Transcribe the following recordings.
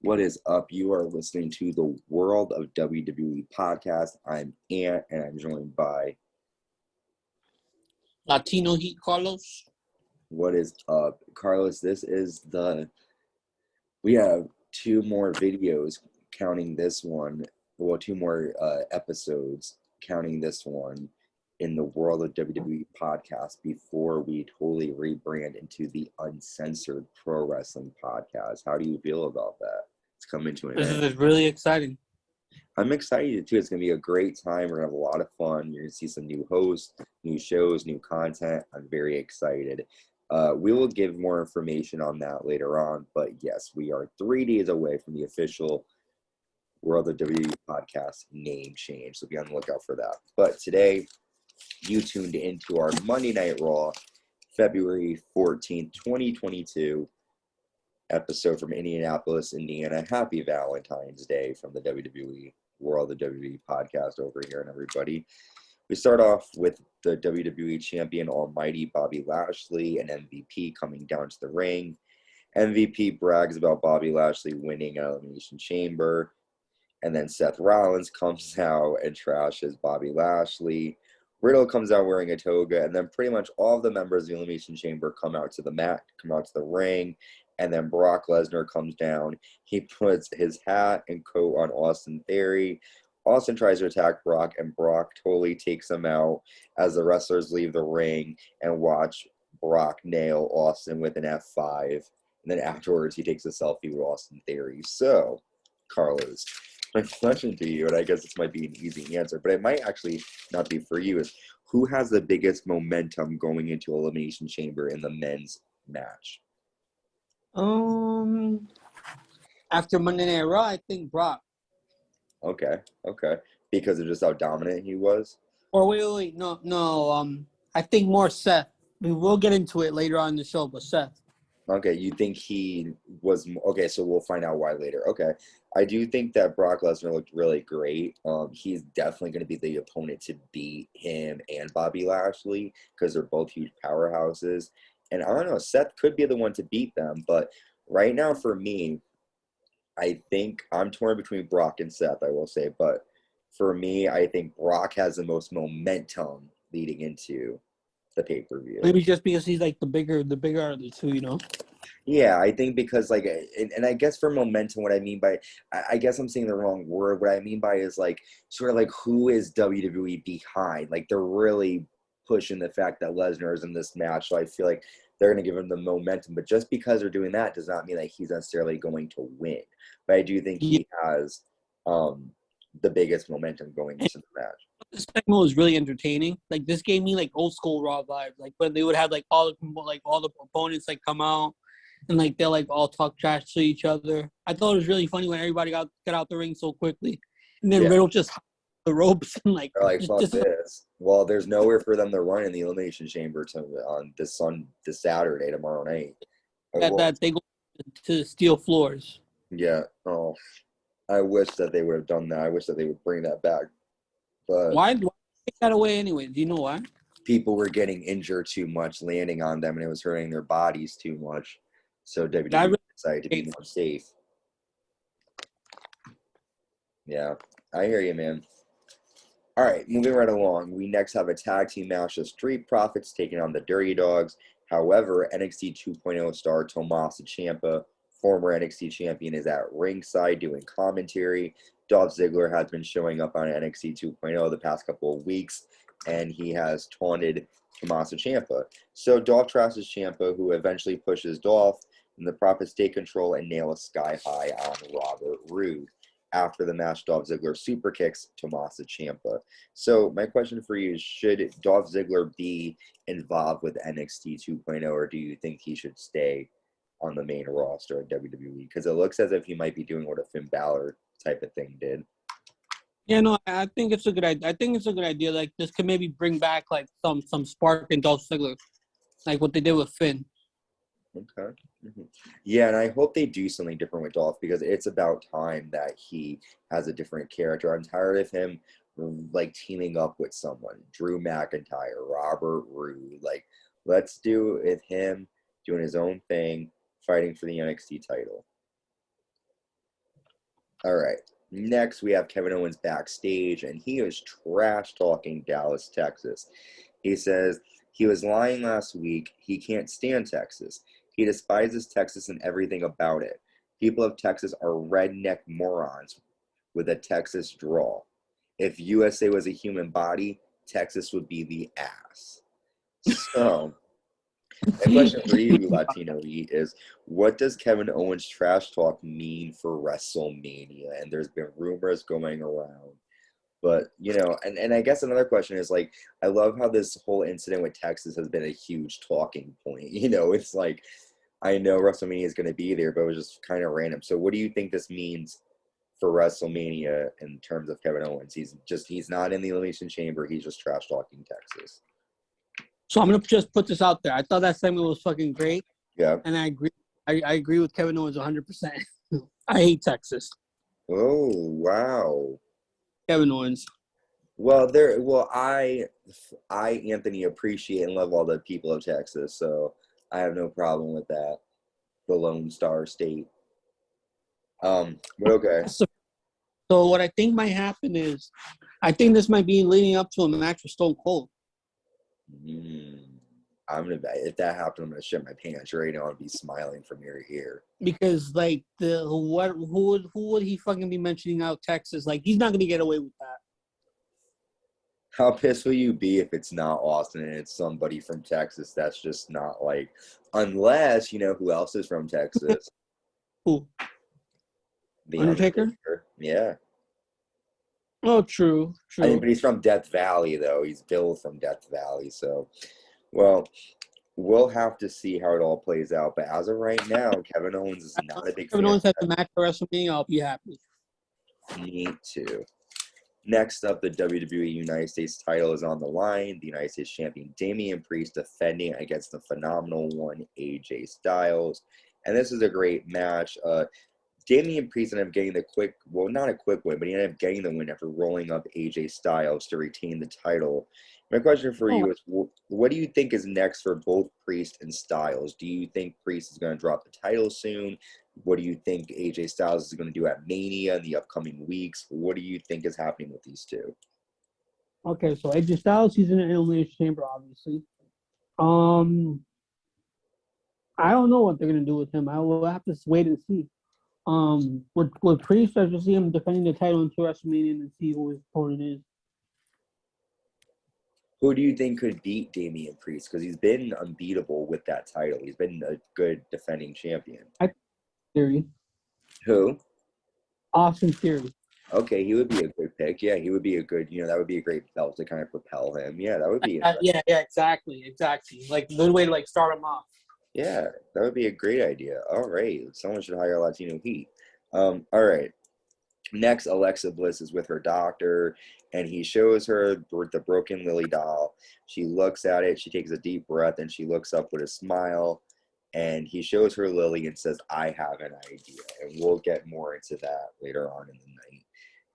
What is up? You are listening to the World of WWE podcast. I'm Ant, and I'm joined by Latino Heat Carlos. What is up, Carlos? We have two more videos counting this one. Well, two more episodes counting this one in the World of WWE podcast before we totally rebrand into the Uncensored Pro Wrestling podcast. How do you feel about that? It's coming to an end. This is really exciting. I'm excited too. It's going to be a great time. We're going to have a lot of fun. You're going to see some new hosts, new shows, new content. I'm very excited. We will give more information on that later on. But yes, we are 3 days away from the official World of WWE podcast name change. So be on the lookout for that. But today, you tuned into our Monday Night Raw, February 14th, 2022 episode from Indianapolis, Indiana. Happy Valentine's Day from the WWE World of WWE podcast over here, and everybody. We start off with the WWE Champion Almighty Bobby Lashley and MVP coming down to the ring. MVP brags about Bobby Lashley winning an Elimination Chamber, and then Seth Rollins comes out and trashes Bobby Lashley. Riddle comes out wearing a toga, and then pretty much all of the members of the Elimination Chamber come out to the mat, come out to the ring, and then Brock Lesnar comes down. He puts his hat and coat on Austin Theory. Austin tries to attack Brock, and Brock totally takes him out as the wrestlers leave the ring and watch Brock nail Austin with an F5. And then afterwards, he takes a selfie with Austin Theory. So, Carlos, my question to you, and I guess this might be an easy answer, but it might actually not be for you, is who has the biggest momentum going into Elimination Chamber in the men's match? After Monday Night Raw, I think Brock. Okay. Because of just how dominant he was? Or wait, no. I think more Seth. We'll get into it later on in the show, but Seth. Okay, you think he was... Okay, so we'll find out why later. Okay. I do think that Brock Lesnar looked really great. He's definitely going to be the opponent to beat him and Bobby Lashley because they're both huge powerhouses. And I don't know, Seth could be the one to beat them, but right now for me, I think I'm torn between Brock and Seth, I will say. But for me, I think Brock has the most momentum leading into the pay-per-view. Maybe just because he's like the bigger of the two, you know? Yeah, I think because, like, and I guess for momentum, what I mean by, I guess I'm saying the wrong word. What I mean by is, like, sort of like who is WWE behind? Like, they're really pushing the fact that Lesnar is in this match. So I feel like they're going to give him the momentum. But just because they're doing that does not mean that he's necessarily going to win. But I do think he has the biggest momentum going into the match. This segment was really entertaining. Like, this gave me like old school Raw vibes. Like when they would have like all the opponents like come out and like they'll like all talk trash to each other. I thought it was really funny when everybody got out the ring so quickly, and then Riddle just the ropes and like they're like fuck this. Well, there's nowhere for them to run in the Elimination Chamber on this Saturday, tomorrow night. That they go to steel floors. Yeah. Oh, I wish that they would have done that. I wish that they would bring that back. But why take that away anyway? Do you know why? People were getting injured too much, landing on them, and it was hurting their bodies too much. So WWE decided to be more safe. Yeah, I hear you, man. All right, moving right along. We next have a tag team match. The Street Profits taking on the Dirty Dogs. However, NXT 2.0 star Tommaso Ciampa, former NXT champion, is at ringside doing commentary. Dolph Ziggler has been showing up on NXT 2.0 the past couple of weeks, and he has taunted Tommaso Ciampa. So Dolph trashes Ciampa, who eventually pushes Dolph, and the Profits take control and nail a sky high on Robert Roode. After the match, Dolph Ziggler super kicks Tommaso Ciampa. So my question for you is, should Dolph Ziggler be involved with NXT 2.0, or do you think he should stay on the main roster at WWE? Because it looks as if he might be doing what a Finn Balor type of thing did. Yeah, no, I think it's a good idea. I think it's a good idea. Like, this could maybe bring back like some spark in Dolph Ziggler, like what they did with Finn. Okay. Mm-hmm. Yeah, and I hope they do something different with Dolph, because it's about time that he has a different character. I'm tired of him like teaming up with someone. Drew McIntyre, Robert Roode. Like, let's do it with him doing his own thing, fighting for the NXT title. All right. Next, we have Kevin Owens backstage, and he is trash-talking Dallas, Texas. He says he was lying last week. He can't stand Texas. He despises Texas and everything about it. People of Texas are redneck morons with a Texas drawl. If USA was a human body, Texas would be the ass. So, the question for you, Latino Heat, is what does Kevin Owens trash talk mean for WrestleMania? And there's been rumors going around. But, and I guess another question is, like, I love how this whole incident with Texas has been a huge talking point. It's like, I know WrestleMania is going to be there, but it was just kind of random. So what do you think this means for WrestleMania in terms of Kevin Owens? He's not in the Elimination Chamber. He's just trash talking Texas. So I'm gonna just put this out there. I thought that segment was fucking great. Yeah. And I agree. I agree with Kevin Owens 100%. I hate Texas. Oh, wow. Kevin Owens. Well, I Anthony appreciate and love all the people of Texas, so I have no problem with that. The Lone Star State. But okay. So what I think might happen is, I think this might be leading up to a match with Stone Cold. If that happened, I'm gonna shit my pants right now and be smiling from ear to ear. Because like who would he fucking be mentioning out Texas? Like he's not gonna get away with that. How pissed will you be if it's not Austin and it's somebody from Texas that's just not like, unless who else is from Texas? Who? The Undertaker? Yeah. Oh, true. I mean, but he's from Death Valley, though. He's Bill from Death Valley. So, well, we'll have to see how it all plays out. But as of right now, Kevin Owens is not a big fan. Kevin Owens has a match for WrestleMania. I'll be happy. Me too. Next up, the WWE United States title is on the line. The United States champion Damian Priest defending against the phenomenal one, AJ Styles. And this is a great match. Damian Priest ended up getting not a quick win, but he ended up getting the win after rolling up AJ Styles to retain the title. My question for you is, what do you think is next for both Priest and Styles? Do you think Priest is going to drop the title soon? What do you think AJ Styles is going to do at Mania in the upcoming weeks? What do you think is happening with these two? Okay, so AJ Styles, he's in the Elimination Chamber, obviously. I don't know what they're going to do with him. I will have to wait and see. With Priest, I just see him defending the title until WrestleMania and see who his opponent is. Who do you think could beat Damian Priest? Because he's been unbeatable with that title. He's been a good defending champion. Theory. Who? Austin Theory. Okay, he would be a good pick. Yeah, he would be a good, that would be a great belt to kind of propel him. Yeah, that would be yeah, exactly. Like, a good way to, start him off. Yeah, that would be a great idea. All right, someone should hire Latino Heat. All right. Next, Alexa Bliss is with her doctor, and he shows her the broken Lily doll. She looks at it, she takes a deep breath, and she looks up with a smile, and he shows her Lily and says, I have an idea, and we'll get more into that later on in the night.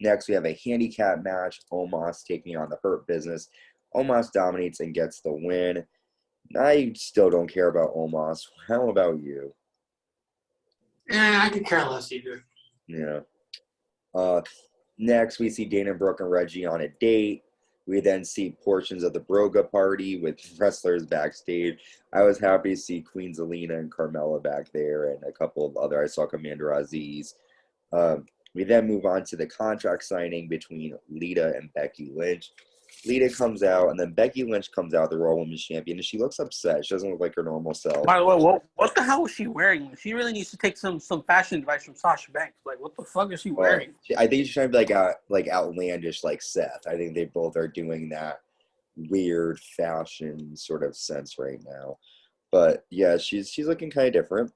Next, we have a handicap match, Omos taking on the Hurt Business. Omos dominates and gets the win. I still don't care about Omos. How about you? I could care less either. Yeah. Next, we see Dana Brooke and Reggie on a date. We then see portions of the Broga party with wrestlers backstage. I was happy to see Queen Zelina and Carmella back there and a couple of other. I saw Commander Aziz. We then move on to the contract signing between Lita and Becky Lynch. Lita comes out, and then Becky Lynch comes out, the Raw Women's Champion, and she looks upset. She doesn't look like her normal self. By the way, what the hell is she wearing? She really needs to take some fashion advice from Sasha Banks. Like, what the fuck is she wearing? I think she's trying to be outlandish like Seth. I think they both are doing that weird fashion sort of sense right now. But yeah, she's looking kind of different.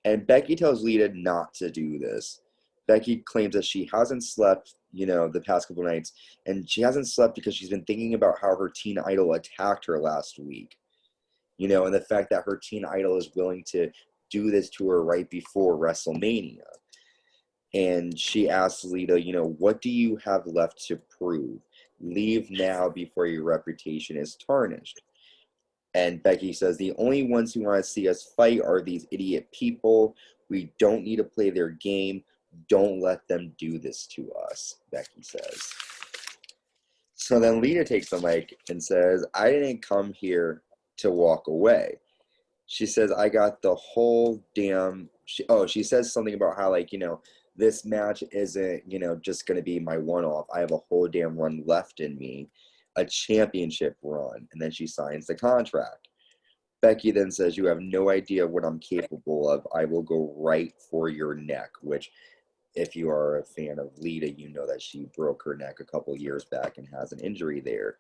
And Becky tells Lita not to do this. Becky claims that she hasn't slept, the past couple nights, and she hasn't slept because she's been thinking about how her teen idol attacked her last week. And the fact that her teen idol is willing to do this to her right before WrestleMania. And she asks Lita, what do you have left to prove? Leave now before your reputation is tarnished. And Becky says, the only ones who want to see us fight are these idiot people. We don't need to play their game. Don't let them do this to us, Becky says. So then Lita takes the mic and says, I didn't come here to walk away. She says, I got the whole damn... She says something about how, like, this match isn't, just going to be my one-off. I have a whole damn run left in me, a championship run. And then she signs the contract. Becky then says, you have no idea what I'm capable of. I will go right for your neck, which, if you are a fan of Lita, you know that she broke her neck a couple years back and has an injury there.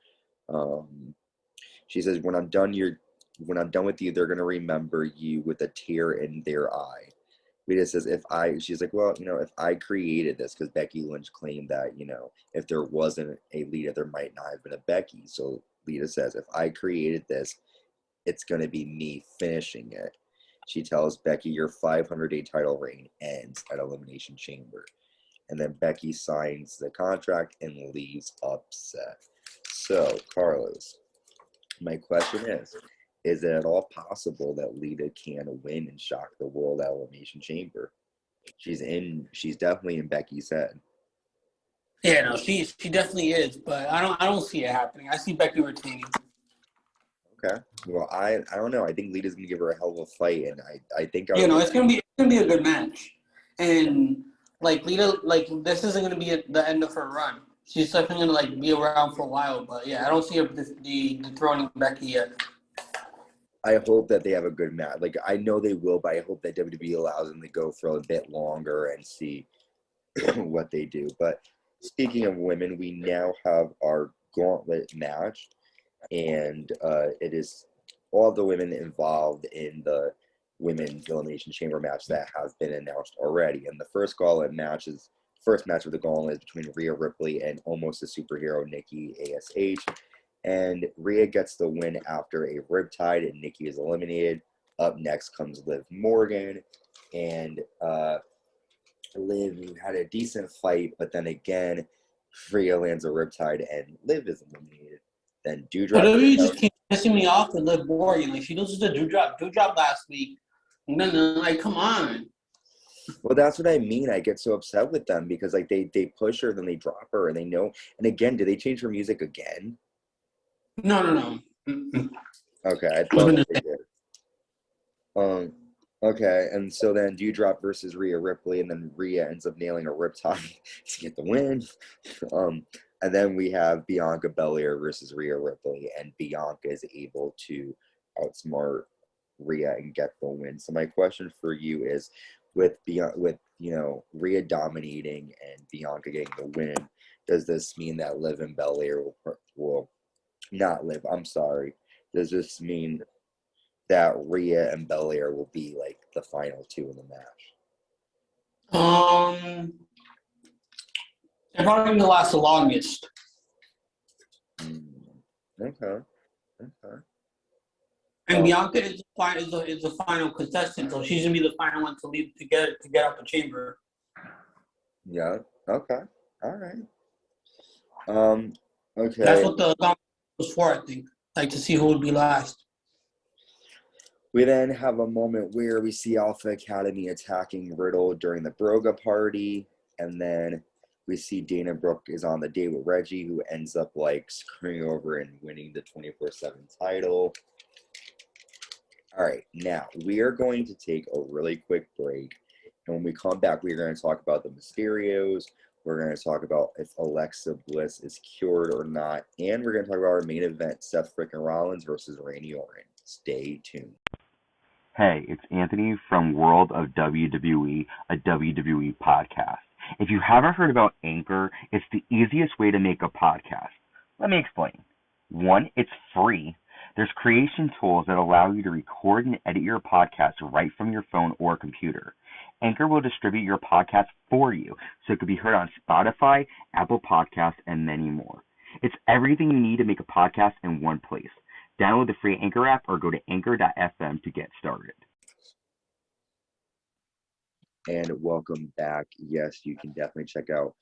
She says, when I'm done with you, they're going to remember you with a tear in their eye. Lita says, she's like, well, if I created this, because Becky Lynch claimed that, if there wasn't a Lita, there might not have been a Becky. So Lita says, if I created this, it's going to be me finishing it. She tells Becky, your 500-day title reign ends at Elimination Chamber. And then Becky signs the contract and leaves upset. So, Carlos, my question is it at all possible that Lita can win and shock the world at Elimination Chamber? She's definitely in Becky's head. Yeah, no, she definitely is, but I don't see it happening. I see Becky retaining. Okay. Well, I don't know. I think Lita's gonna give her a hell of a fight, and I think it's gonna be a good match, and like Lita, like this isn't gonna be the end of her run. She's definitely gonna be around for a while, but yeah, I don't see her dethroning Becky yet. I hope that they have a good match. Like, I know they will, but I hope that WWE allows them to go for a bit longer and see what they do. But speaking of women, we now have our gauntlet match, and it is all the women involved in the women's Elimination Chamber match that has been announced already. And the first match of the gauntlet is between Rhea Ripley and almost a superhero Nikki A.S.H. And Rhea gets the win after a riptide, and Nikki is eliminated. Up next comes Liv Morgan, and Liv had a decent fight, but then again, Rhea lands a riptide, and Liv is eliminated. Then Doudrop. But you just keep pissing me off with Liv Morgan. Like, she loses to Doudrop last week. And then, come on. Well, that's what I mean. I get so upset with them because, they push her, then they drop her, and they know. And again, did they change her music again? No. Okay, I thought they did. Okay, and so then Doudrop versus Rhea Ripley, and then Rhea ends up nailing a riptide to get the win. And then we have Bianca Belair versus Rhea Ripley, and Bianca is able to outsmart Rhea and get the win. So my question for you is, with Rhea dominating and Bianca getting the win, does this mean that Liv and Belair will not Liv? I'm sorry. Does this mean that Rhea and Belair will be the final two in the match? They're probably going to last the longest. Okay. And Bianca is the final contestant, so she's gonna be the final one to leave to get out the chamber. Yeah. Okay. All right. Okay. That's what the gauntlet was for, I think. To see who would be last. We then have a moment where we see Alpha Academy attacking Riddle during the Broga party, and then we see Dana Brooke is on the date with Reggie, who ends up screwing over and winning the 24/7 title. All right, now we are going to take a really quick break, and when we come back, we're going to talk about the Mysterios. We're going to talk about if Alexa Bliss is cured or not, and we're going to talk about our main event, Seth Freakin Rollins versus Randy Orton. Stay tuned. Hey, it's Anthony from World of WWE, a WWE podcast. If you haven't heard about Anchor, it's the easiest way to make a podcast. Let me explain. 1, it's free. There's creation tools that allow you to record and edit your podcast right from your phone or computer. Anchor will distribute your podcast for you, so it can be heard on Spotify, Apple Podcasts, and many more. It's everything you need to make a podcast in one place. Download the free Anchor app or go to anchor.fm to get started. And welcome back. Yes, you can definitely check out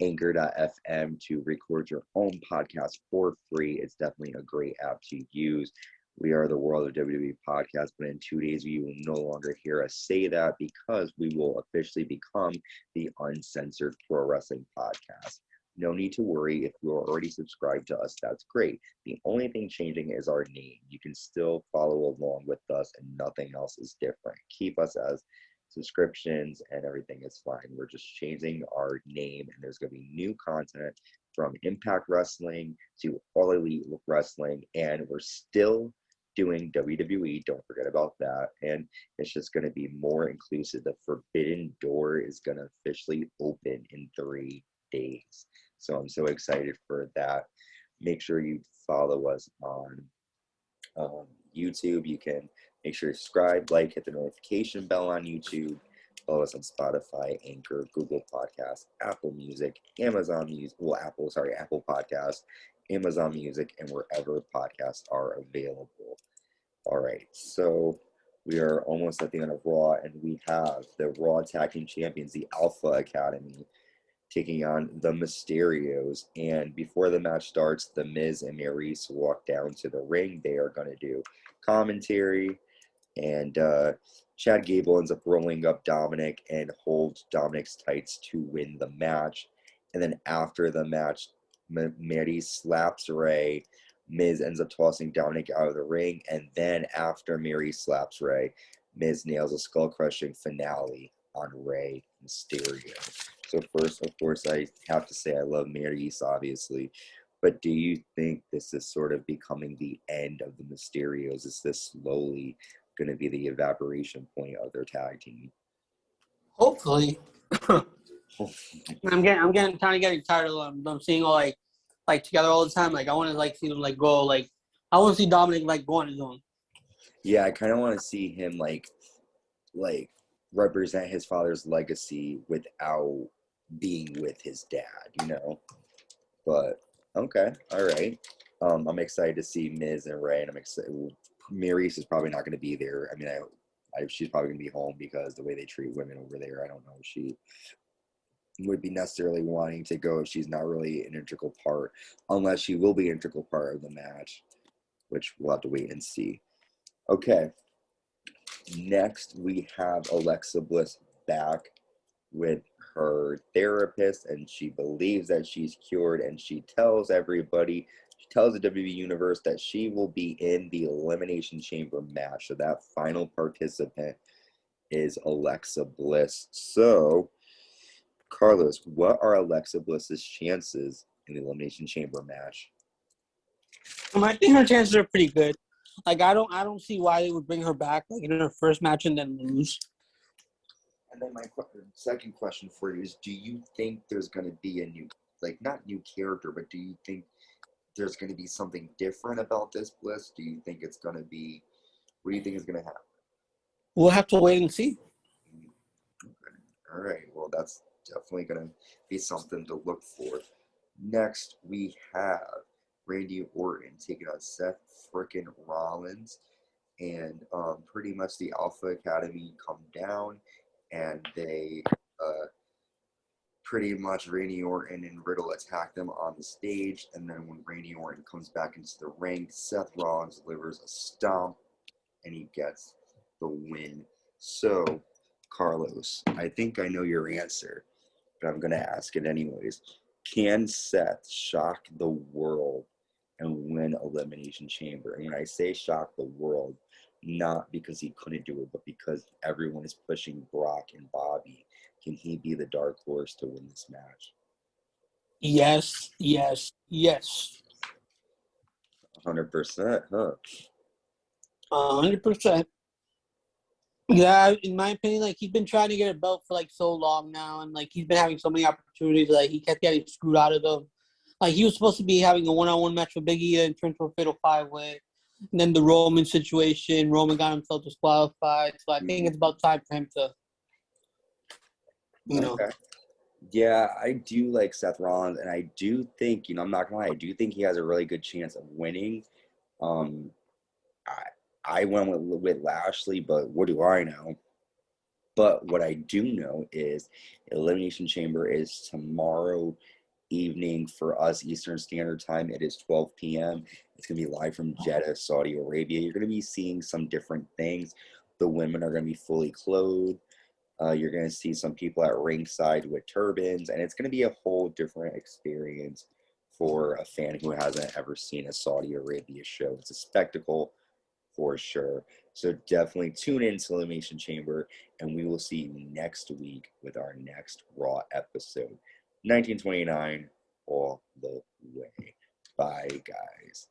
anchor.fm to record your own podcast for free. It's definitely a great app to use. We are the World of WWE podcast, but in 2 days, you will no longer hear us say that because we will officially become the Uncensored Pro Wrestling Podcast. No need to worry. If you're already subscribed to us, that's great. The only thing changing is our name. You can still follow along with us, and nothing else is different. Keep us as subscriptions, and everything is fine. We're just changing our name, and there's going to be new content from Impact Wrestling to All Elite Wrestling, and we're still doing WWE. Don't forget about that. And it's just going to be more inclusive. The Forbidden Door is going to officially open in 3 days. So I'm so excited for that. Make sure you follow us on YouTube. You can make sure to subscribe, like, hit the notification bell on YouTube. Follow us on Spotify, Anchor, Google Podcasts, Apple Music, Amazon Music, Apple Podcasts, Amazon Music, and wherever podcasts are available. All right, so we are almost at the end of Raw, and we have the Raw Tag Team Champions, the Alpha Academy, taking on the Mysterios. And before the match starts, The Miz and Maryse walk down to the ring. They are going to do commentary, and Chad Gable ends up rolling up Dominik and holds Dominik's tights to win the match. And then after the match, Maryse slaps Ray. Miz ends up tossing Dominik out of the ring. And then after Maryse slaps Ray, Miz nails a skull-crushing finale on Rey Mysterio. So first, of course, I have to say I love Maryse, obviously. But do you think this is sort of becoming the end of the Mysterios? Is this slowly going to be the evaporation point of their tag team? Hopefully. I'm getting kind of getting tired of them seeing all like together all the time. Like I want to see them go I want to see Dominik go on his own. Yeah, I kind of want to see him like represent his father's legacy without being with his dad, But okay, all right. I'm excited to see Miz and Ray, and I'm excited. Maryse is probably not going to be there. I mean, she's probably going to be home because the way they treat women over there, I don't know if she would be necessarily wanting to go if she's not really an integral part, unless she will be an integral part of the match, which we'll have to wait and see. Okay. Next, we have Alexa Bliss back with her therapist, and she believes that she's cured, and she tells everybody, she tells the WWE Universe that she will be in the Elimination Chamber match. So that final participant is Alexa Bliss. So, Carlos, what are Alexa Bliss's chances in the Elimination Chamber match? I think her chances are pretty good. I don't see why they would bring her back in her first match and then lose. And then my second question for you is, do you think there's going to be a new, not new character, but do you think there's going to be something different about this Bliss? Do you think it's going to be, what do you think is going to happen? We'll have to wait and see. Okay. All right. Well, that's definitely going to be something to look for. Next, we have Randy Orton taking on Seth Freakin Rollins. And pretty much the Alpha Academy come down, and they pretty much Randy Orton and Riddle attack them on the stage. And then when Randy Orton comes back into the ring, Seth Rollins delivers a stomp, and he gets the win. So, Carlos, I think I know your answer, but I'm going to ask it anyways. Can Seth shock the world and win Elimination Chamber? And when I say shock the world, not because he couldn't do it, but because everyone is pushing Brock and Bobby. Can he be the dark horse to win this match? Yes. 100%, huh? 100%. Yeah, in my opinion, he's been trying to get a belt for so long now, and he's been having so many opportunities, he kept getting screwed out of them. He was supposed to be having a one-on-one match with Big E and turned to a fatal five-way. And then the Roman situation, Roman got himself disqualified. So I think it's about time for him to, Okay. Yeah, I do like Seth Rollins, and I do think, I'm not gonna lie, I do think he has a really good chance of winning. I went with Lashley, but what do I know? But what I do know is Elimination Chamber is tomorrow evening. For us, Eastern Standard Time, it is 12 p.m. It's going to be live from Jeddah, Saudi Arabia. You're going to be seeing some different things. The women are going to be fully clothed. You're going to see some people at ringside with turbans, and it's going to be a whole different experience for a fan who hasn't ever seen a Saudi Arabia show. It's a spectacle for sure. So definitely tune in to Elimination Chamber, and we will see you next week with our next Raw episode. 1929 all the way. Bye, guys.